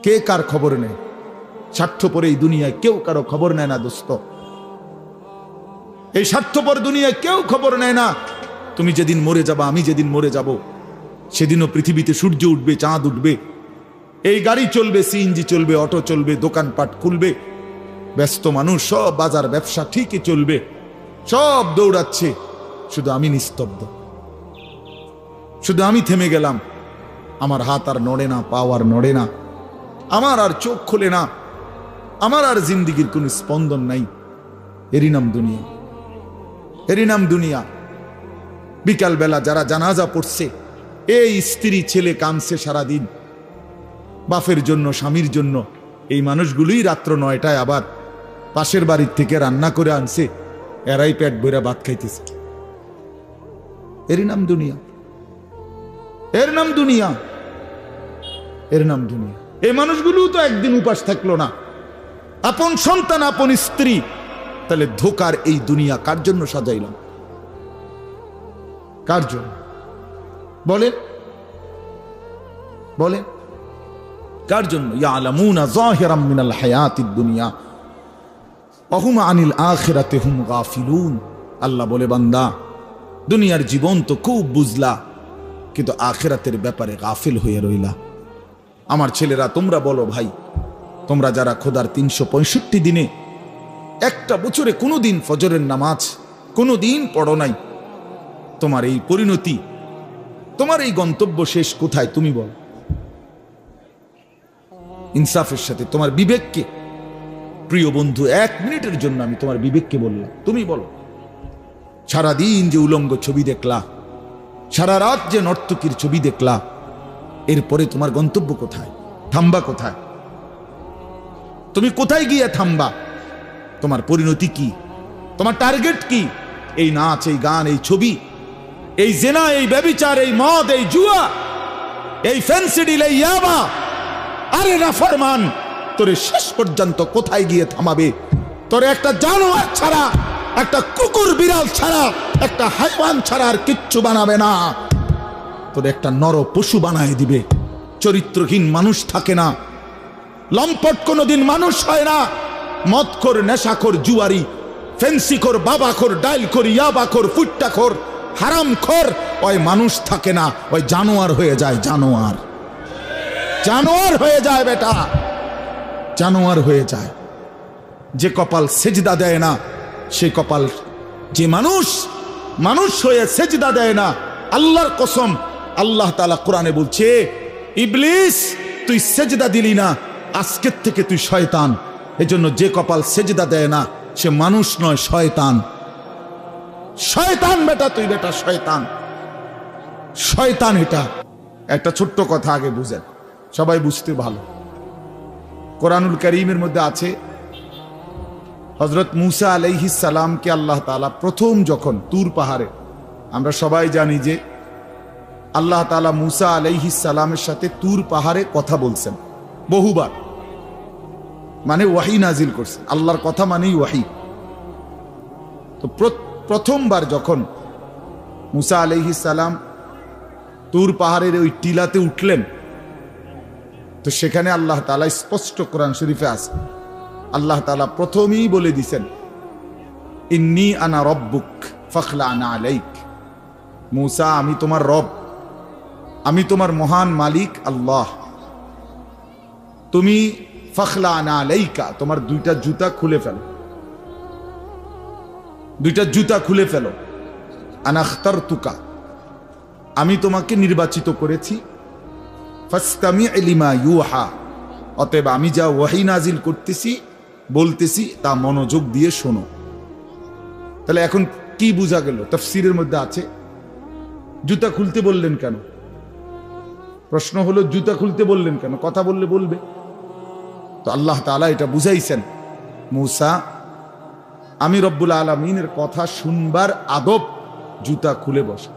কে কার খবর নেয়? স্বার্থপর এই দুনিয়ায় কেউ কারো খবর নেয় না দোস্ত। এই স্বার্থপর দুনিয়ায় কেউ খবর নেয় না। তুমি যেদিন মরে যাবা, আমি যেদিন মরে যাব, সেদিনও পৃথিবীতে সূর্য উঠবে, চাঁদ উঠবে, এই গাড়ি চলবে, সিএনজি চলবে, অটো চলবে, দোকানপাট খুলবে, ব্যস্ত মানুষ সব বাজার ব্যবসা ঠিকই চলবে, সব দৌড়াচ্ছে, শুধু আমি নিস্তব্ধ, শুধু আমি থেমে গেলাম। আমার হাত আর নড়ে না, পা আর নড়ে না, আমার আর চোখ খোলে না, আমার আর জিন্দিগির কোন স্পন্দন নাই। এরই নাম দুনিয়া, এরই নাম দুনিয়া। বিকালবেলা যারা জানাজা পড়ছে, এই স্ত্রী ছেলে কাঁদছে সারাদিন বাপের জন্য, স্বামীর জন্য, এই মানুষগুলোই রাত্র 9টায় আবার পাশের বাড়ির থেকে রান্না করে আনছে, এরাই পেট ভরে ভাত খাইতেছে। এরই নাম দুনিয়া, এর নাম দুনিয়া, এর নাম দুনিয়া। এই মানুষগুলো তো একদিন উপাস থাকলো না, আপন সন্তান, আপন স্ত্রী। তাহলে ধোকার এই দুনিয়া কার জন্য সাজাইলাম? কার জন্য বলে, বলে কার জন্য? ইয়ালামুনা যাহিরাম মিনাল হায়াতিদ দুনিয়া ওয়া হুম আনিল আখিরাতি হুম গাফিলুন। আল্লাহ বলে, বান্দা দুনিয়ার জীবন তো খুব বুঝলা, কিন্তু আখিরাতের ব্যাপারে গাফিল হয়ে রইলা। আমার ছেলেরা, তোমরা বলো ভাই, তোমরা যারা খোদার 365 দিনে একটা বছরে কোনোদিন ফজরের নামাজ কোনোদিন পড়ো নাই, তোমার এই পরিণতি, তোমার এই গন্তব্য শেষ কোথায়? তুমি বল ইনসাফের সাথে। তোমার বিবেককে, প্রিয় বন্ধু, 1 মিনিটের জন্য আমি তোমার বিবেককে বললাম, তুমি বলো, সারাদিন যে উলঙ্গ ছবি দেখলা, সারা রাত যে নর্তকীর ছবি দেখলা, এরপরে তোমার গন্তব্য কোথায়? থামবা কোথায়? তুমি কোথায় গিয়ে থামবা? তোমার পরিণতি কি? তোমার টার্গেট কি? এই নাচ, এই গান, এই ছবি, এই জেনা, এই ব্যভিচার, এই মদ, এই জুয়া, এই ফেন্সিডিল, এই ইয়াবা, আরে নাফরমান, তোরে শেষ পর্যন্ত কোথায় গিয়ে থামাবে? তোরে একটা জানোয়ার ছাড়া, একটা কুকুর বিড়াল ছাড়া, একটা হাইওয়ান ছাড়া আর কিচ্ছু বানাবে না। তোরে একটা নর পশু বানায় দিবে। চরিত্রহীন মানুষ থাকে না, লম্পট কোনোদিন মানুষ হয় না। মদখোর, নেশাখোর, জুয়ারি, ফেন্সিখোর, বাবাখোর, ডাইলখোর, ইয়াবাখোর, ফুট্টাখোর, হারামখোর, ওই মানুষ থাকে না, ওই জানোয়ার হয়ে যায়। জানোয়ার, জানোয়ার হয়ে যায় বেটা, জানোয়ার হয়ে যায়। যে কপাল সেজদা দেয় না, সে কপাল, যে মানুষ মানুষ হয়ে সেজদা দেয় না, আল্লাহর কসম, আল্লাহ তাআলা কোরআনে বলছে, ইবলিস তুই সেজদা দিলি না, আজকের থেকে তুই শয়তান। এজন্য যে কপাল সেজদা দেয় না, সে মানুষ নয়, শয়তান। শয়তান বেটা, তুই বেটা শয়তান, শয়তান। এটা একটা ছোট্ট কথা আগে বুঝেন, সবাই বুঝতে ভালো। কোরআনুল কারীমের মধ্যে আছে, হযরত মূসা আলাইহিস সালামকে আল্লাহ তাআলা প্রথম যখন তুর পাহাড়ে, আমরা সবাই জানি যে আল্লাহ তাআলা মূসা আলাইহিস সালামের সাথে তুর পাহাড়ে কথা বলছেন বহুবার, মানে ওয়াহি নাজিল করছেন। আল্লাহর কথা মানেই ওয়াহি। তো প্রথমবার যখন মূসা আলাইহিস সালাম তুর পাহাড়ের ওই টিলাতে উঠলেন, তো সেখানে আল্লাহ তাআলা স্পষ্ট কোরআন শরীফে আছে, আল্লাহ তাআলা প্রথমেই বলে দিছেন, ইন্নী আনা রব্বুক ফাখলা'না আলাইক। মূসা, আমি তোমার রব, আমি তোমার মহান মালিক আল্লাহ। তুমি ফাখলা'না আলাইকা, তোমার 2টা জুতা খুলে ফেলো, 2টা জুতা খুলে ফেলো। আনা আখতারতুকা, আমি তোমাকে নির্বাচিত করেছি। ফাসতামি' লিমা ইউহা, অতএব আমি যা ওয়াহি নাজিল করতেছি, বলতেছি, তা মনোযোগ দিয়ে শোনো। তাহলে এখন কি বোঝা গেল? তাফসীরের মধ্যে আছে, জুতা খুলতে বললেন কেন? প্রশ্ন হলো, জুতা খুলতে বললেন কেন? কথা বললে বলবে। তো আল্লাহ তাআলা এটা বুঝাইছেন, মূসা, আমি রব্বুল আলামিনের কথা শুনবার আদব জুতা খুলে বসা,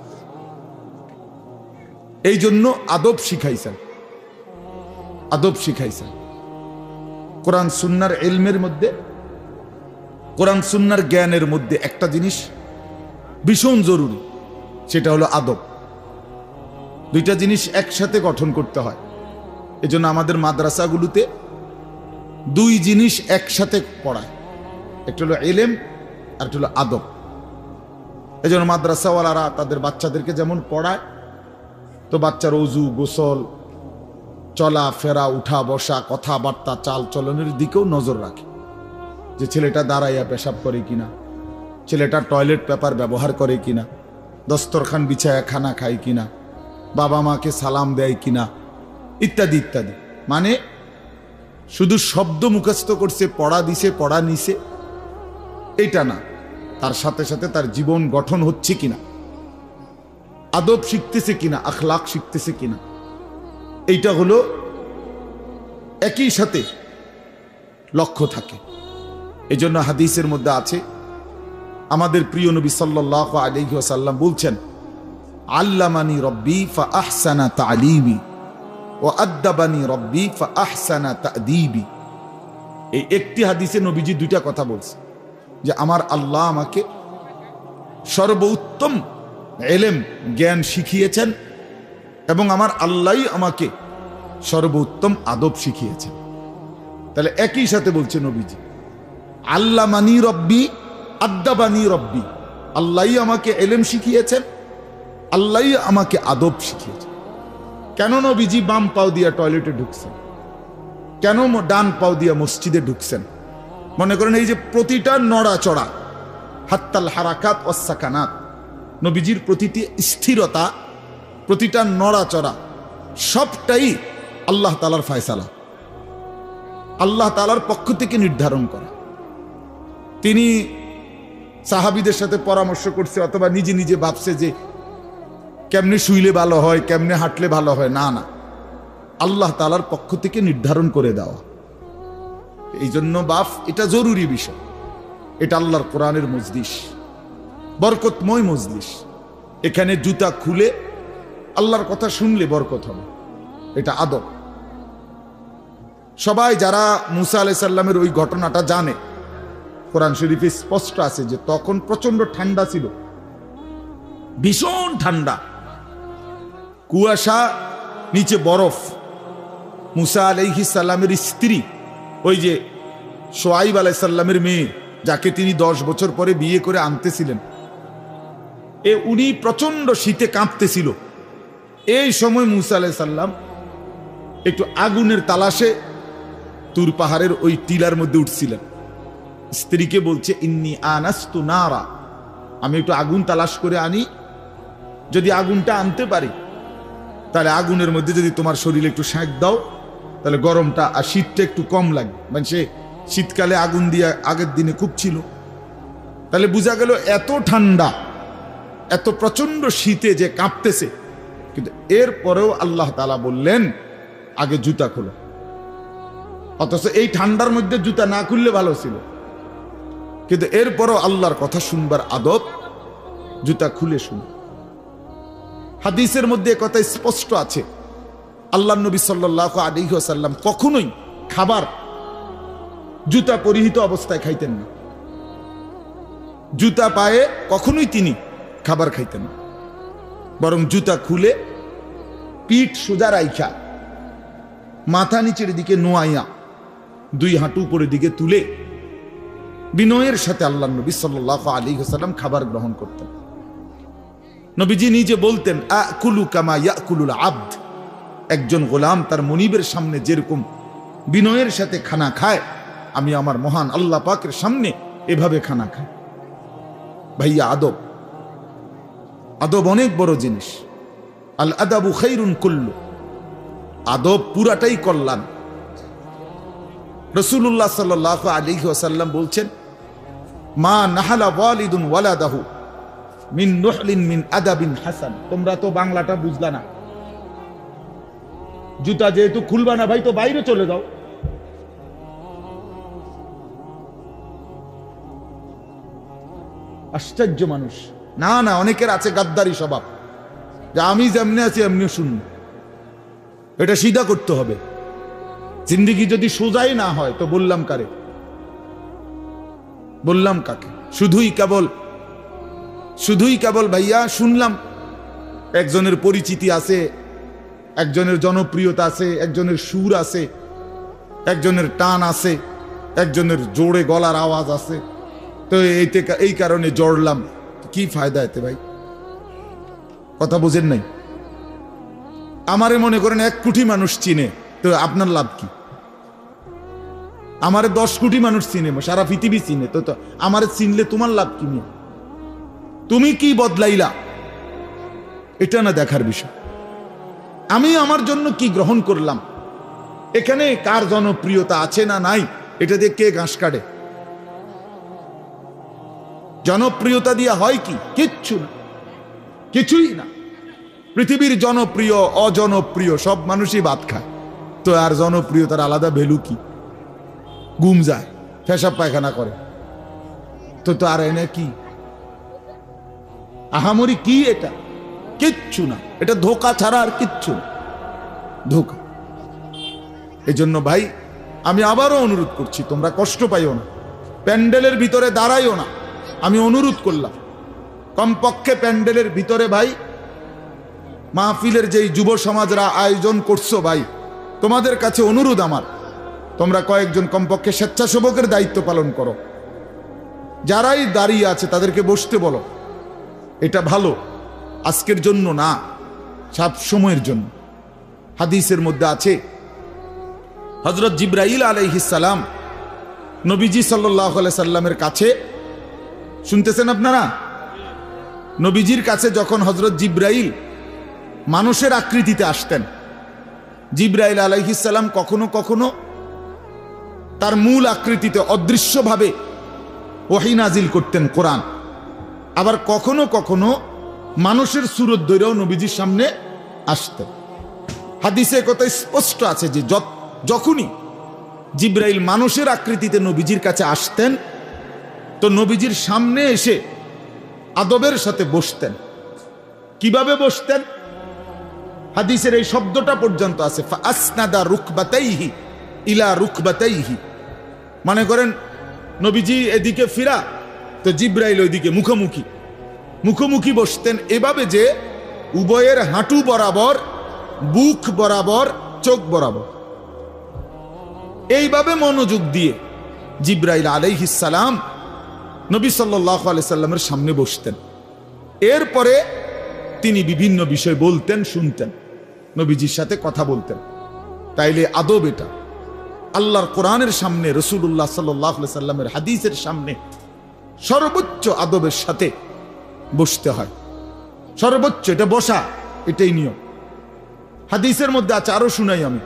এই জন্য আদব শিখাইছেন, আদব শিখাইছেন। কোরআন সুন্নাহর ইলমের মধ্যে, কোরআন সুন্নাহর জ্ঞানের মধ্যে একটা জিনিস ভীষণ জরুরি, সেটা হলো আদব। 2টা জিনিস একসাথে গঠন করতে হয়। এজন্য আমাদের মাদ্রাসাগুলোতে দুই জিনিস একসাথে পড়ায়, একটা হলো ইলম আর একটা হলো আদব। এজন্য মাদ্রাসাওয়ালারা তাদের বাচ্চাদেরকে যেমন পড়ায়, তো বাচ্চার ওযু, গোসল, চলা ফেরা, উঠা বসা, কথাবার্তা, চাল চলনের দিকেও নজর রাখে, যে ছেলেটা দাঁড়াইয়া পেশাব করে কিনা, ছেলেটা টয়লেট পেপার ব্যবহার করে কিনা, দস্তরখান বিছায়া খানা খায় কিনা, বাবা মাকে সালাম দেয় কিনা, ইত্যাদি ইত্যাদি। মানে শুধু শব্দ মুখস্থ করছে, পড়া দিছে, পড়া নিছে, এইটা না, তার সাথে সাথে তার জীবন গঠন হচ্ছে কিনা, আদব শিখতেছে কিনা, আখলাক শিখতেছে কিনা, এইটা হলো একই সাথে লক্ষ্য থাকে। এই জন্য হাদিসের মধ্যে আছে, আমাদের প্রিয় নবী সাল্লাল্লাহু আলাইহি ওয়াসাল্লাম বলছেন, আল্লামানি রব্বি ফাআহসানা তা'লিমি ওয়া আদ্দাবানি রব্বি ফাআহসানা তা'দীবি। এই একটি হাদিসে নবীজি দুইটা কথা বলছে, যে আমার আল্লাহ আমাকে সর্বোত্তম ইলম জ্ঞান শিখিয়েছেন এবং আমার আল্লাহই আমাকে সর্বোত্তম আদব শিখিয়েছেন। তাহলে একই সাথে বলছে নবীজি, আল্লামানি রব্বি আদ্দাবানি রব্বি, আল্লাহই আমাকে ইলম শিখিয়েছেন, আল্লাহই আমাকে আদব শিখিয়েছেন। কেন নবীজি বাম পাও দিয়া টয়লেটে ঢুকছেন? কেন ডান পাও দিয়া মসজিদে ঢুকছেন? মনে করেন এই যে প্রতিটা নড়াচড়া, হাত্তাল হারাকাত ওয়াস সাকানাত, নবীজির প্রতিটি স্থিরতা, প্রতিটা নড়াচড়া, সবটাই আল্লাহ তাআলার ফয়সালা, আল্লাহ তাআলার পক্ষ থেকে নির্ধারণ করা। তিনি সাহাবীদের সাথে পরামর্শ করছে অথবা নিজে নিজে ভাবছে যে কেমনে শুইলে ভালো হয়, কেমনে হাঁটলে ভালো হয়, না না, আল্লাহ তাআলার পক্ষ থেকে নির্ধারণ করে দেওয়া। এই জন্য বাপ, এটা জরুরি বিষয়। এটা আল্লাহর কোরআনের মজলিস, বরকতময় মজলিস। এখানে জুতা খুলে আল্লাহর কথা শুনলে বরকত হবে, এটা আদব। সবাই যারা মুসা আলাইহিস সালামের ওই ঘটনাটা জানে, কোরআন শরীফে স্পষ্ট আছে যে তখন প্রচন্ড ঠান্ডা ছিল, ভীষণ ঠান্ডা, কুয়াশা, নিচে বরফ। মুসা আলাইহিস সালামের স্ত্রী, ওই যে শোয়াইব আলাইহিস সালামের মেয়ে, যাকে তিনি 10 বছর পরে বিয়ে করে আনতেছিলেন, উনি প্রচন্ড শীতে কাঁপতেছিল। এই সময় মুসা আলাইহিস সালাম একটু আগুনের তালাশে তুর পাহাড়ের ওই টিলার মধ্যে উঠছিলেন। স্ত্রীকে বলছে, ইন্নী আনাস্তু নারা, আমি একটু আগুন তালাশ করে আনি, যদি আগুনটা আনতে পারি তাহলে আগুনের মধ্যে যদি তোমার শরীরে একটু সেঁক দাও, তাহলে গরমটা আর শীতটা একটু কম লাগবে। মানে সে শীতকালে আগুন দিয়ে আগের দিনে খুব ছিল, তাহলে বোঝা গেল এত ঠান্ডা, এত প্রচন্ড শীতে যে কাঁপতেছে। কিন্তু এরপরেও আল্লাহ তাআলা বললেন, আগে জুতা খোলো। অথচ এই ঠান্ডার মধ্যে জুতা না খুললে ভালো ছিল, কিন্তু এরপরও আল্লাহর কথা শুনবার আদব, জুতা খুলে শুন। হাদিসের মধ্যে কথা স্পষ্ট আছে, আল্লাহ নবী সাল্লাল্লাহু আলাইহি ওয়াসাল্লাম কখনোই খাবার জুতা পরিহিত অবস্থায় খাইতেন না। জুতা পায়ে কখনোই তিনি খাবার খাইতেন না, বরং জুতা খুলে পিঠ সোজা রাইখা, মাথা নিচের দিকে নোয়াইয়া, দুই হাঁটু উপরের দিকে তুলে বিনয়ের সাথে আল্লাহ নবী সাল্লাল্লাহু আলাইহি ওয়াসাল্লাম খাবার গ্রহণ করতেন। নবীজি নিজে বলতেন, আকুলু কামা ইয়াকুলুল আবদ, একজন গোলাম তার মনিবের সামনে যেরকম বিনয়ের সাথে খানা খায়, আমি আমার মহান আল্লাহ পাকের সামনে এভাবে খানা খাই। ভাইয়া, আদব, আদব অনেক বড় জিনিস। আল আদাবু খাইরুন কুল্লু, আদব পুরাটাই কল্যাণ। রাসূলুল্লাহ সাল্লাল্লাহু আলাইহি ওয়াসাল্লাম বলছেন, মা নাহালা ওয়ালিদুন ওয়ালাদাহু মিন নুহলিন মিন আদাবিন হাসান। তোমরা তো বাংলাটা বুঝলা না, জুতা যেহেতু খুলবা না ভাই, তো বাইরে চলে যাও। আশ্চর্য মানুষ। না না, অনেকের আছে গাদ্দারি স্বভাব, যে আমি যেমনি আছি এমনি শুনবো। এটা সিধা করতে হবে। জিন্দেগি যদি সোজাই না হয় তো বললাম কারে, বললাম কাকে? শুধুই কেবল ভাইয়া শুনলাম একজনের পরিচিতি আছে, একজনের জনপ্রিয়তা আছে, একজনের সুর আছে, একজনের টান আছে, একজনের জোরে গলার আওয়াজ আছে। তো এই কারণে জড়লাম। কি ফায়দা এতে ভাই? কথা বুঝেন নাই? আমারে মনে করেন 1 কোটি মানুষ চিনে, তো আপনার লাভ কি? আমারে 10 কোটি মানুষ চিনে, সারা পৃথিবী চিনে, তো আমারে চিনলে তোমার লাভ কি নিয়ে? তুমি কি বদলাইলা এটা না দেখার বিষয়। আমি আমার জন্য কি গ্রহণ করলাম, এখানে কার জনপ্রিয়তা আছে না নাই এটা দিয়ে কে ঘাস কাটে? জনপ্রিয়তা দিয়ে হয় কি? কিচ্ছু না, কিছুই না। পৃথিবীর জনপ্রিয় অজনপ্রিয় সব মানুষই ভাত খায়, তো আর জনপ্রিয়তার আলাদা ভ্যালু কি? ঘুম যায়, পেশাব পায়খানা করে, তো আর এনে কি আহামরি? কি এটা? কিচ্ছু না, এটা ধোঁকা ছাড়া আর কিচ্ছু না, ধোঁকা। এই জন্য ভাই আমি আবারও অনুরোধ করছি, তোমরা কষ্ট পাইও না, প্যান্ডেলের ভিতরে দাঁড়াইও না। আমি অনুরোধ করলাম কমপক্ষে প্যান্ডেলের ভিতরে ভাই মাহফিলের যেই যুব সমাজরা আয়োজন করছো ভাই, তোমাদের কাছে অনুরোধ আমার, তোমরা কয়েকজন কমপক্ষে স্বেচ্ছাসেবকের দায়িত্ব পালন করো। যারাই দাঁড়িয়ে আছে তাদেরকে বসতে বলো। এটা ভালো, আজকের জন্য না, সব সময়ের জন্য। হাদিসের মধ্যে আছে হযরত জিবরাইল আলাইহিস সালাম নবীজি সাল্লাল্লাহু আলাইহি সাল্লামের কাছে, শুনতেছেন আপনারা? নবীজির কাছে যখন হযরত জিবরাইল মানুষের আকৃতিতে আসতেন, জিবরাইল আলাইহিস সালাম কখনো কখনো তার মূল আকৃতিতে অদৃশ্যভাবে ওহী নাজিল করতেন, কোরআন। আবার কখনো কখনো মানুষের সুরত ধরেও নবীজির সামনে আসতেন। হাদিসে কথা স্পষ্ট আছে যে যখনই জিবরাইল মানুষের আকৃতিতে নবীজির কাছে আসতেন, তো নবীজির সামনে এসে আদবের সাথে বসতেন। কিভাবে বসতেন? হাদিসের এই শব্দটা পর্যন্ত আছে, ফাসনাদা রুকবাতাইহি ইলা রুকবাতাইহি। মানে করেন নবীজি এদিকে ফিরা, তো জিবরাইল ওইদিকে মুখোমুখি মুখোমুখি বসতেন, এভাবে যে উভয়ের হাঁটু বরাবর, বুক বরাবর, চোখ বরাবর, এইভাবে মনোযোগ দিয়ে জিবরাইল আলাইহিস সালাম নবী সাল্লাল্লাহু আলাইহি সাল্লামের সামনে বসতেন। এরপরে তিনি বিভিন্ন বিষয় বলতেন, শুনতেন, নবীজির সাথে কথা বলতেন। তাইলে আদব এটা। আল্লাহর কোরআনের সামনে, রাসূলুল্লাহ সাল্লাল্লাহু আলাইহি সাল্লামের হাদিসের সামনে সর্বোচ্চ আদবের সাথে বসতে হয়, সর্বোচ্চ। এটা বসা, এটাই নিয়ম। হাদিসের মধ্যে আছে, আরো শুনাই আমি,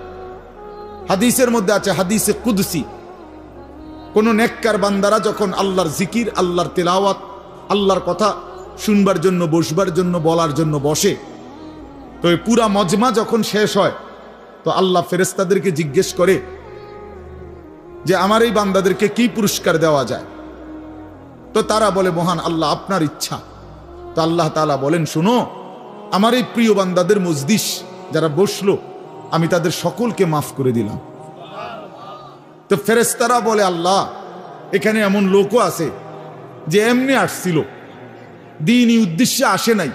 হাদিসের মধ্যে আছে, হাদিসে কুদসি, কোন নেককার বান্দারা যখন আল্লাহর জিকির, আল্লাহর তেলাওয়াত, আল্লাহর কথা শুনবার জন্য, বসবার জন্য, বলার জন্য বসে, তো পুরা মজমা যখন শেষ হয়, তো আল্লাহ ফেরেশতাদেরকে জিজ্ঞেস করে যে আমার এই বান্দাদেরকে কি পুরস্কার দেওয়া যায়? তো তারা বলে, মহান আল্লাহ, আপনার ইচ্ছা। তো আল্লাহ তাআলা বলেন, শুনো, আমার এই প্রিয় বান্দাদের মজলিস যারা বসলো, আমি তাদের সকলকে মাফ করে দিলাম। তো ফেরেশতারা বলে, আল্লাহ, এখানে এমন লোকও আছে যে এমনি আসছিল, দ্বীনি উদ্দেশ্যে আসে নাই,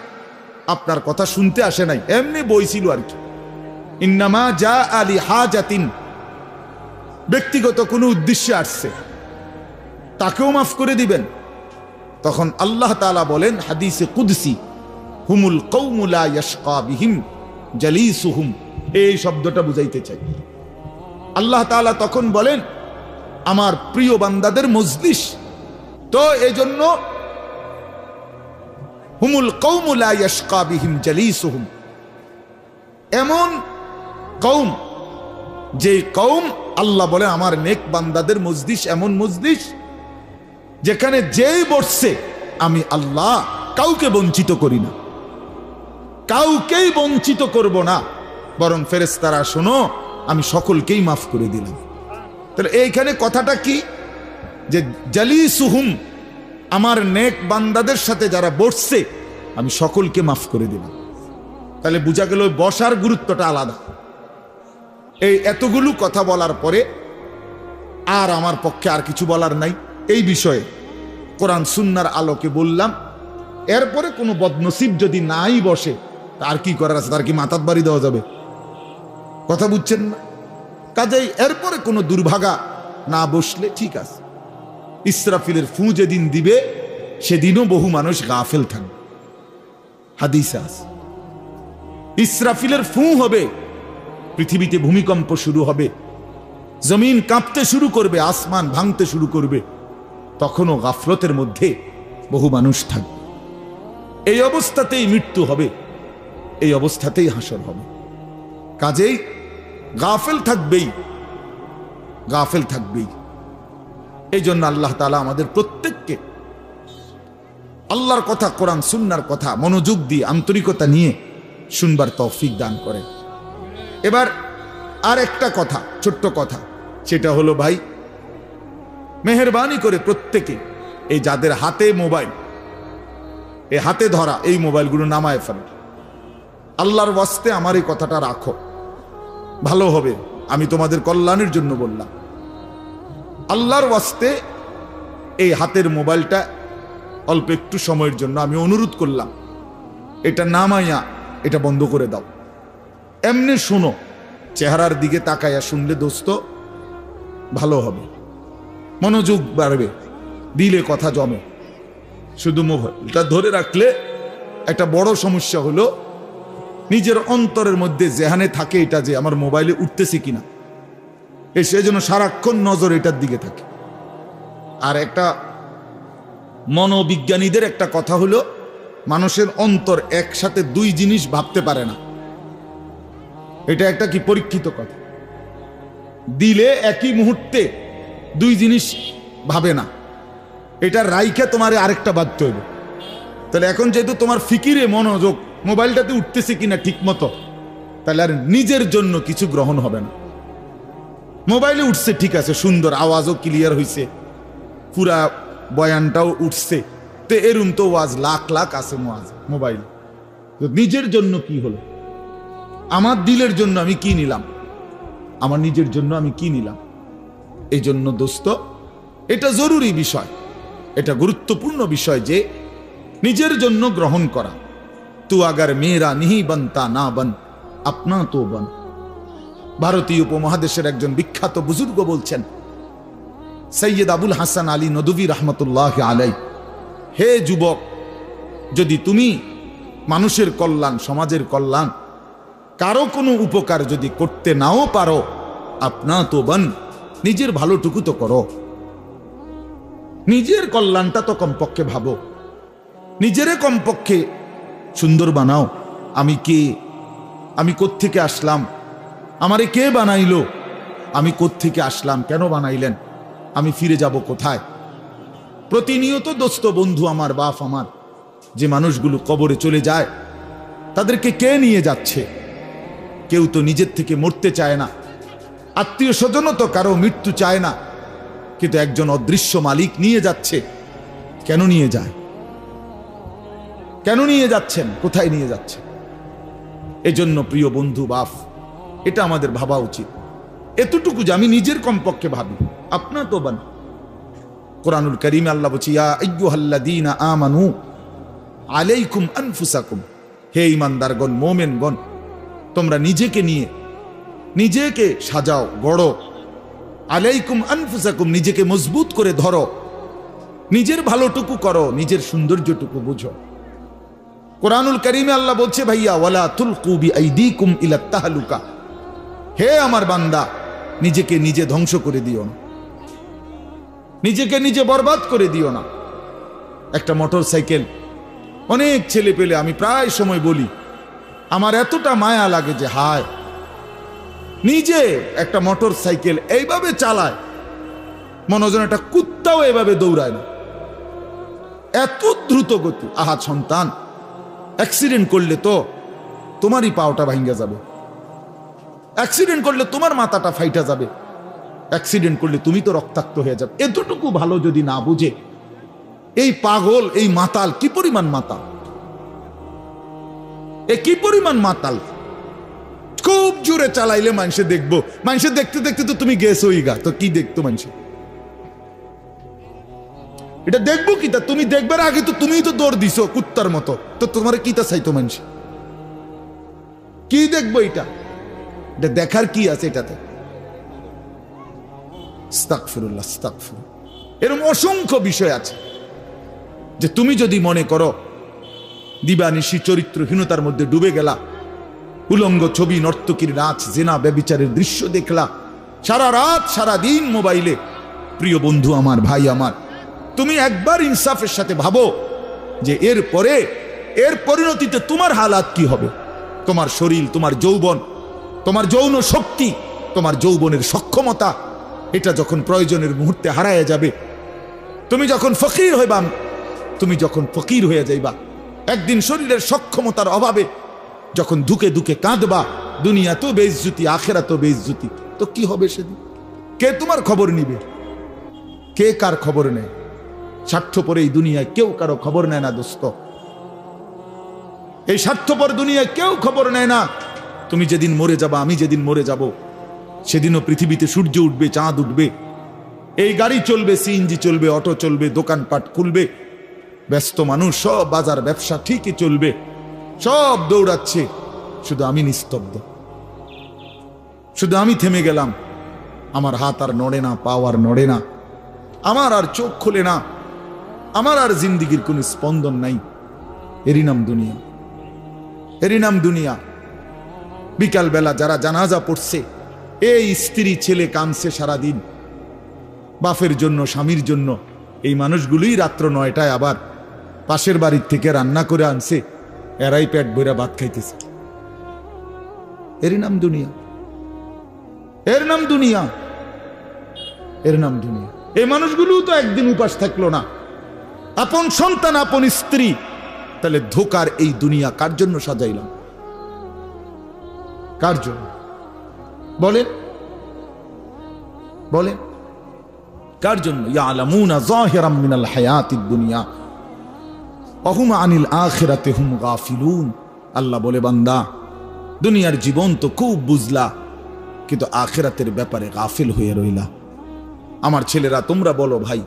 আপনার কথা শুনতে আসে নাই, এমনি বইছিল আর কি। ইন্নামা জা আলি হাজাতিন, ব্যক্তিগত কোনো উদ্দেশ্যে আসছে, তাকেও মাফ করে দিবেন। তখন আল্লাহ তাআলা বলেন হাদিসে কুদসি, হুমুল কওমু লা ইয়াশকা বিহিম জালিসুহুম। এই শব্দটা বুঝাইতে চাই। আল্লাহ তাআলা তখন বলেন, আমার প্রিয় বান্দাদের মজলিস, তো এজন্য হুমুল কওমু লা ইয়াশকা বিহিম জালিসুহুম, এমন কওম, যে কওম, আল্লাহ বলে আমার নেক বান্দাদের মজলিস এমন মজলিস যেখানে যেই বসছে আমি আল্লাহ কাউকে বঞ্চিত করি না, কাউকেই বঞ্চিত করব না, বরং ফেরেশতারা শোনো, আমি সকলকেই মাফ করে দিলাম। তাহলে এইখানে কথাটা কি? যে জালিসুহুম, আমার নেক বান্দাদের সাথে যারা বসছে আমি সকলকে মাফ করে দিলাম। তাহলে বোঝা গেল বসার গুরুত্বটা আলাদা। এই এতগুলো কথা বলার পরে আর আমার পক্ষে আর কিছু বলার নাই এই বিষয়ে। কোরআন সুন্নাহর আলোকে বললাম। এরপরে কোনো বদনসিব যদি নাই বসে, তার কি করার আছে? তার কি মাথাত বাড়ি দেওয়া যাবে? কথা বুঝছেন না? কাজেই এরপরে কোনো দুর্ভাগা না বসলে ঠিক আছে। ইসরাফিলের ফু যেদিন দিবে সেদিনও বহু মানুষ গাফেল থাকবে। হাদিসে আছে ইসরাফিলের ফু হবে, পৃথিবীতে ভূমিকম্প শুরু হবে, জমিন কাঁপতে শুরু করবে, আসমান ভাঙতে শুরু করবে, তখনও গাফলতের মধ্যে বহু মানুষ থাকবে। এই অবস্থাতেই মৃত্যু হবে, এই অবস্থাতেই হাসর হবে। কাজেই গাফেল থাকবেই, গাফেল থাকবেই। এই জন্য আল্লাহ তাআলা আমাদের প্রত্যেককে আল্লাহর কথা, কোরআন সুন্নাহর কথা মনোযোগ দিয়ে আন্তরিকতা নিয়ে শুনবার তৌফিক দান করেন। এবার আর একটা কথা, ছোট্ট কথা, সেটা হলো ভাই, মেহেরবানি করে প্রত্যেকে এই যাদের হাতে মোবাইল, এই হাতে ধরা এই মোবাইলগুলো নামায় ফেলে। আল্লাহর ওয়াস্তে আমার এই কথাটা রাখো, ভালো হবে, আমি তোমাদের কল্যাণের জন্য বললাম। আল্লাহর ওয়াস্তে এই হাতের মোবাইলটা অল্প একটু সময়ের জন্য আমি অনুরোধ করলাম, এটা নামাইয়া এটা বন্ধ করে দাও। এমনি শোনো, চেহারার দিকে তাকাইয়া শুনলে দোস্ত ভালো হবে, মনোযোগ বাড়বে, দিলে কথা জমে। শুধু মোবাইলটা ধরে রাখলে একটা বড় সমস্যা হলো নিজের অন্তরের মধ্যে জেহানে থাকে এটা যে আমার মোবাইলে উঠতেছে কিনা, সেই জন্য সারাক্ষণ নজর এটার দিকে থাকে। আর একটা মনোবিজ্ঞানীদের একটা কথা হলো মানুষের অন্তর একসাথে দুই জিনিস ভাবতে পারে না। এটা একটা কি পরীক্ষিত কথা, দিলে একই মুহূর্তে দুই জিনিস ভাবে না, এটা রাইখে তোমার আরেকটা বাধ্য হইবে। তাহলে এখন যেহেতু তোমার ফিকিরে মনোযোগ মোবাইলটাতে উঠতেছে কিনা ঠিক মতো, তাহলে আর নিজের জন্য কিছু গ্রহণ হবে না। মোবাইলে উঠছে ঠিক আছে, সুন্দর, আওয়াজও ক্লিয়ার হইছে, পুরা বয়ানটাও উঠছে, তো এরম তো ওয়াজ লাখ লাখ আছে মোবাইল। নিজের জন্য কি হলো? আমার দিলের জন্য আমি কি নিলাম? আমার নিজের জন্য আমি কি নিলাম? এই জন্য দোস্ত, এটা জরুরি বিষয়, এটা গুরুত্বপূর্ণ বিষয় যে নিজের জন্য গ্রহণ করা। তু আগার মেরা নিহি বনতা না বন, আপনা তো বন। ভারতীয় উপমহাদেশের একজন বিখ্যাত বুজুর্গ বলছেন, সৈয়দ আবুল হাসান আলী নদভী রহমতুল্লাহ আলাই, হে যুবক, যদি তুমি মানুষের কল্যাণ, সমাজের কল্যাণ, কারো কোনো উপকার যদি করতে নাও পারো, আপনা তো বন, নিজের ভালোটুকু তো করো, নিজের কল্যাণটা তো কমপক্ষে ভাবো, নিজেরে কমপক্ষে সুন্দর বানাও। আমি কে? আমি কোত্থেকে আসলাম? আমারে কে বানাইলো? আমি কোত্থেকে আসলাম? কেন বানাইলেন? আমি ফিরে যাব কোথায়? প্রতিনিয়ত দোস্ত, বন্ধু আমার, বাপ আমার, যে মানুষগুলো কবরে চলে যায়, তাদেরকে কে নিয়ে যাচ্ছে? কেউ তো নিজের থেকে মরতে চায় না, আত্মীয় স্বজনও তো কারো মৃত্যু চায় না, কিন্তু একজন অদৃশ্য মালিক নিয়ে যাচ্ছে। কেন নিয়ে যায়? কেন নিয়ে যাচ্ছেন? কোথায় নিয়ে যাচ্ছেন? এজন্য প্রিয় বন্ধু, বাপ, এটা আমাদের ভাবা উচিত, এতটুকু যে আমি নিজের কমপক্ষে ভাবি, আপনা তো বান। কোরআনুল কারীমে আল্লাহ বলছে, ইয়া আইয়ুহাল্লাযীনা আমানু আলাইকুম আনফুসাকুম, হে ঈমানদারগণ, মুমিনগণ, তোমরা নিজেকে নিয়ে নিজেকে সাজাও, গড়ো। আলাইকুম আনফুসাকুম, নিজেকে মজবুত করে ধরো, নিজের ভালোটুকু করো, নিজের সৌন্দর্যটুকু বুঝো। কোরআনুল কারীমে আল্লাহ বলছে, ভাইয়া, ওয়ালা তুলকু বিআইদিকুম ইলা তাহলুকা, হে আমার বান্দা, নিজেকে নিজে ধ্বংস করে দিও না, নিজেকে নিজে বরবাদ করে দিও না। একটা মোটর সাইকেল, অনেক ছেলে পেলে, আমি প্রায় সময় বলি, আমার এতটা মায়া লাগে যে হায়, নিজে একটা মোটর সাইকেল এইভাবে চালায়, মনে হয় একটা কুত্তাও এভাবে দৌড়ায় না, এত দ্রুত গতি। আহা সন্তান, অ্যাক্সিডেন্ট করলে তো তোমারই পাওটা ভাঙ্গা যাবে, অ্যাক্সিডেন্ট করলে তোমার মাথাটা ফাইটা যাবে, অ্যাক্সিডেন্ট করলে তুমি তো রক্তাক্ত হয়ে যাবে। এতটুকু ভালো যদি না বুঝে এই পাগল, এই মাতাল, কি পরিমাণ মাতাল, এ কি পরিমাণ মাতাল! খুব জোরে চালাইলে মানুষে দেখবো, মানুষে দেখতে দেখতে তো তুমি গেছোই গা, তো কি দেখতো মানুষে? এটা দেখবো কি? তা তুমি দেখবার আগে তো তুমিই তো দৌড় দিছো কুত্তার মতো, তো তোমার কি তা চাইতো মানুষ? কি দেখবো এটা? এটা দেখার কি আছে এটাতে? আস্তাগফিরুল্লাহ, আস্তাগফিরুল্লাহ। এরকম অসংখ্য বিষয় আছে যে তুমি যদি মনে করো দিবানিশি চরিত্রহীনতার মধ্যে ডুবে গেলা, উলঙ্গ ছবি, নর্তকীর নাচ, জেনা, ব্যভিচারের দৃশ্য দেখলা, সারা রাত সারা দিন মোবাইলে, প্রিয় বন্ধু আমার, ভাই আমার, তুমি একবার ইনসাফের সাথে ভাবো যে এর পরিণতিতে তোমার হালাত কি হবে। তোমার শরীর, তোমার যৌবন, তোমার যৌন শক্তি, তোমার যৌবনের সক্ষমতা, এটা যখন প্রয়োজনের মুহূর্তে হারায় যাবে, তুমি যখন ফকির হয়ে যাইবা, একদিন শরীরের সক্ষমতার অভাবে যখন ধুকে ধুকে কাঁদবা, দুনিয়া তো বেইজ্জতি, আখেরাত তো বেইজ্জতি, তো কি হবে সেদিন? কে তোমার খবর নিবে? কে কার খবর নেয়? স্বার্থপর এই দুনিয়ায় কেউ কারো খবর নেয় না দোস্ত। এই স্বার্থপর দুনিয়ায় কেউ খবর নেয় না। তুমি যেদিন মরে যাবা, আমি যেদিন মরে যাব, সেদিনও পৃথিবীতে সূর্য উঠবে, চাঁদ উঠবে, এই গাড়ি চলবে, সিএনজি চলবে, অটো চলবে, দোকানপাট খুলবে, ব্যস্ত মানুষ, সব বাজার ব্যবসা ঠিকই চলবে, সব দৌড়াচ্ছে, শুধু আমি নিস্তব্ধ, শুধু আমি থেমে গেলাম। আমার হাত আর নড়ে না, পা আর নড়ে না, আমার আর চোখ খোলে না, আমার আর জিন্দিগির কোন স্পন্দন নাই। এরই নাম দুনিয়া, এরই নাম দুনিয়া। বিকাল বেলা যারা জানাজা পড়ছে, এই স্ত্রী ছেলে কাঁদছে সারাদিন বাপের জন্য, স্বামীর জন্য, এই মানুষগুলোই রাত্র 9টায় আবার পাশের বাড়ির থেকে রান্না করে আনছে, এরাই পেট ভরে ভাত খাইতেছে। এরই নাম দুনিয়া, এর নাম দুনিয়া, এর নাম দুনিয়া। এই মানুষগুলো তো একদিন উপাস থাকলো না, আপন সন্তান, আপন স্ত্রী, তাহলে ধোকার এই দুনিয়া কার জন্য সাজাইলাম? কার জন্য বলেন, বলেন কার জন্য? ইয়ালামুনা যাহিরাম মিনাল হায়াতিদ দুনিয়া ওয়া হুম আনিল আখিরাতি হুম গাফিলুন। আল্লাহ বলে, বান্দা, দুনিয়ার জীবন তো খুব বুঝলা, কিন্তু আখিরাতের ব্যাপারে গাফিল হয়ে রইলা। আমার ছেলেরা, তোমরা বলো ভাই,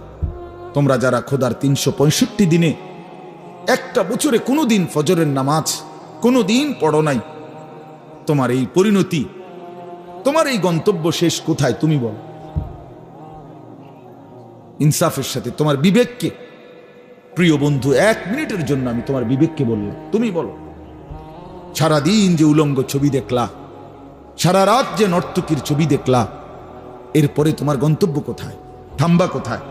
তোমরা যারা খোদার 365 দিনে একটা বছরে কোনোদিন ফজরের নামাজ কোনোদিন পড়ো নাই, তোমার এই পরিণতি, তোমার এই গন্তব্য শেষ কোথায় তুমি বলো? ইনসাফের সাথে তোমার বিবেককে, প্রিয় বন্ধু, 1 মিনিটের জন্য আমি তোমার বিবেককে বললাম, তুমি বলো, সারাদিন যে উলঙ্গ ছবি দেখলা, সারা রাত যে নর্তকীর ছবি দেখলা, এরপরে তোমার গন্তব্য কোথায়? থামবা কোথায়?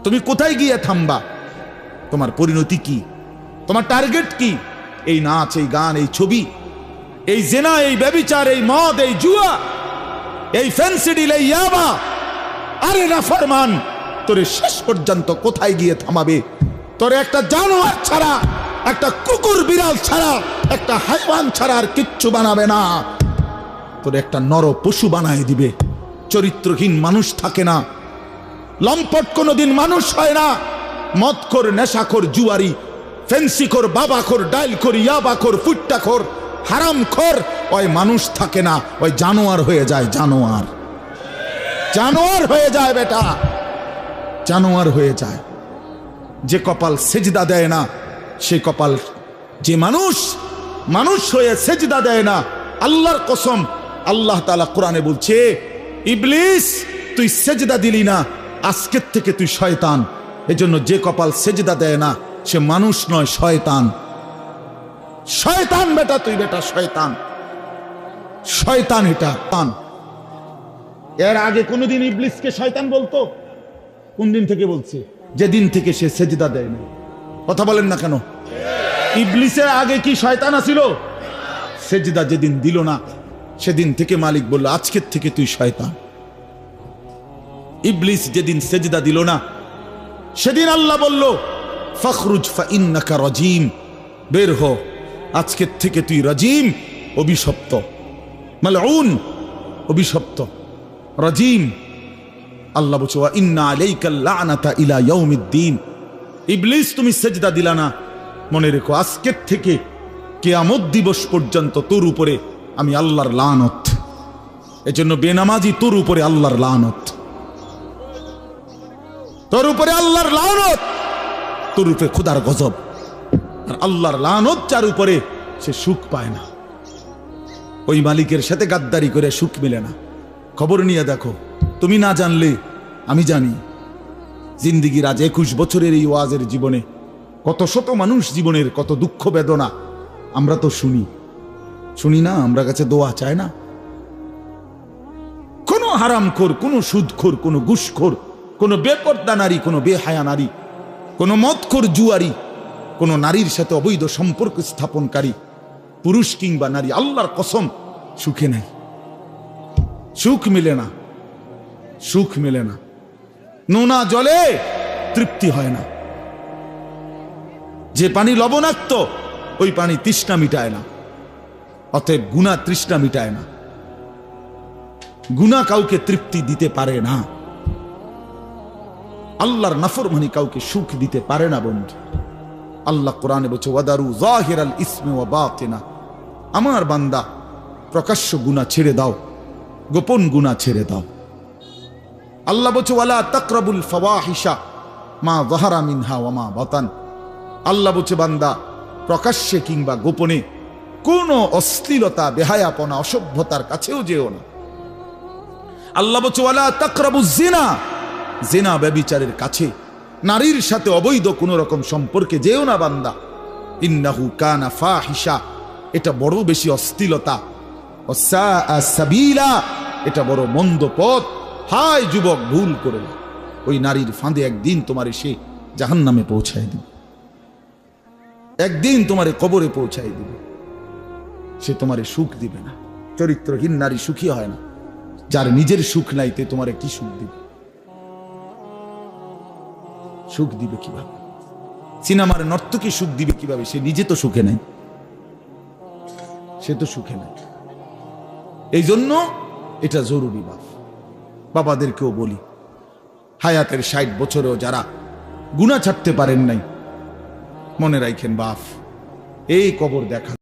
তুমি কোথায় গিয়ে থামবা? তোমার পরিণতি কি? তোমার টার্গেট কি? এই নাচ, এই গান, এই ছবি, এই জেনা, এই ব্যভিচার, এই মদ, এই জুয়া, এই ফেন্সিডিল, এই ইয়াবা, আরে নাফরমান, তোরে শেষ পর্যন্ত কোথায় গিয়ে থামাবে? তোরে একটা জানোয়ার ছাড়া, একটা কুকুর বিড়াল ছাড়া, একটা হাইওয়ান ছাড়া আর কিচ্ছু বানাবে না। তোরে একটা নর পশু বানায় দিবে। চরিত্রহীন মানুষ থাকে না, লম্পট কোনোদিন মানুষ হয় না। মদখোর, নেশাখোর, জুয়ারি, ফেন্সিখোর, বাবাখোর, ডাইলখোর, ইয়াবাখোর, ফুট্টাখোর, হারামখোর, ওই মানুষ থাকে না, ওই জানোয়ার হয়ে যায়। জানোয়ার, জানোয়ার হয়ে যায় বেটা, জানোয়ার হয়ে যায়। যে কপাল সেজদা দেয় না, সে কপাল, যে মানুষ মানুষ হয়ে সেজদা দেয় না, আল্লাহর কসম, আল্লাহ তাআলা কোরআনে বলছে, ইবলিস তুই সেজদা দিলি না, আজকের থেকে তুই শয়তান। এজন্য যে কপাল সেজদা দেয় না, সে মানুষ নয়, শয়তান। শয়তান বেটা, তুই বেটা শয়তান, শয়তান। এটা পান। এর আগে কোনদিন ইবলিসকে শয়তান বলতো? কোন দিন থেকে বলছে? যেদিন থেকে সে সেজদা দেয় না। কথা বলেন না কেন? ইবলিসের আগে কি শয়তান আছিল? সেজদা যেদিন দিল না, সেদিন থেকে মালিক বলল, আজকের থেকে তুই শয়তান। ইবলিস যেদিন সেজদা দিল না, সেদিন আল্লাহ বলল, ফখরুজ ফাইন্নাকা রাজিম, বের হ, আজকের থেকে তুই রাজিম, অভিশপ্ত, মালউন, অভিশপ্ত, রাজিম। আল্লাহ বলছে, ওয়া ইন্না আলাইকাল লানাতা ইলা ইয়াউমিদ্দিন। ইবলিস তুমি সেজদা দিলা না, মনে রেখো আজকের থেকে কিয়ামত দিবস পর্যন্ত তোর উপরে আমি আল্লাহর লানত। এজন্য বেনামাজি তোর উপরে আল্লাহর লানত, তোর উপরে আল্লাহর লানত, তোর উপরে খোদার গজব। আর আল্লাহর লানত যার উপরে, সে সুখ পায় না। ওই মালিকের সাথে গাদ্দারি করে সুখ মিলে না। খবর নিয়ে দেখো, তুমি না জানলে আমি জানি। জিন্দিগির আজ 21 বছরের এই ওয়াজের জীবনে কত শত মানুষ জীবনের কত দুঃখ বেদনা আমরা তো শুনি না। আমরা কাছে দোয়া চায় না। কোনো হারামখোর, কোনো সুদখোর, কোনো ঘুষখোর, কোনো বেপর্দা নারী, কোনো বেহায়া নারী, কোনো মদখোর জুয়ারি, কোনো নারীর সাথে অবৈধ সম্পর্ক স্থাপনকারী পুরুষ কিংবা নারী, আল্লাহর কসম সুখে নাই। সুখ মিলে না, সুখ মিলে না। নোনা জলে তৃপ্তি হয় না। যে পানি লবণাক্ত ওই পানি তৃষ্ণা মিটায় না। অতএব গুনাহ তৃষ্ণা মিটায় না। গুনাহ কাউকে তৃপ্তি দিতে পারে না। আল্লাহর নাফরমানি কাউকে সুখ দিতে পারে না বন্ধু। আল্লাহ কোরআনে বলছে ওয়াদারু যাহিরাল ইসমি ওয়া বাতিনা, আমার বান্দা প্রকাশ্য গুনাহ ছেড়ে দাও, গোপন গুনাহ ছেড়ে দাও। আল্লাহ বলছে ওয়ালা তাকরাবুল ফাওয়াহিশা মা যাহারা মিনহা ওয়া মা বাতান। আল্লাহ বলছে বান্দা প্রকাশ্যে কিংবা গোপনে কোনো অশ্লীলতা, বেহায়াপনা, অসভ্যতার কাছেও যেও না। আল্লাহ বলছে ওয়ালা তাকরাবুজ জিনা, জিনা ব্যভিচারের কাছে, নারীর সাথে অবৈধ কোন রকম সম্পর্কে যেও না বান্দা। ইন্নাহু কানা ফাহিশা, এটা বড় বেশি অশ্লীলতা। ওয়াসাআ সাবিলা, এটা বড় মন্দ পথ। হায় যুবক, ভুল করো না। ওই নারীর ফাঁদে একদিন তোমার সে জাহান্নামে পৌঁছায় দিবে, একদিন তোমার কবরে পৌঁছায় দিবে। সে তোমারে সুখ দিবে না। চরিত্রহীন নারী সুখী হয় না। যার নিজের সুখ নাই তে তোমারে কি সুখ দিবে? সুখ দিবে কিভাবে? সিনেমার নর্তকী সুখ দিবে কিভাবে? সে নিজে তো সুখে নাই, সে তো সুখে নাই। এই জন্য এটা জরুরি। বাবাদেরকেও বলি, হায়াতের 60 বছরেও যারা গুনাহ ছাড়তে পারেন নাই, মনে রাখেন বাপ, এই কবর দেখা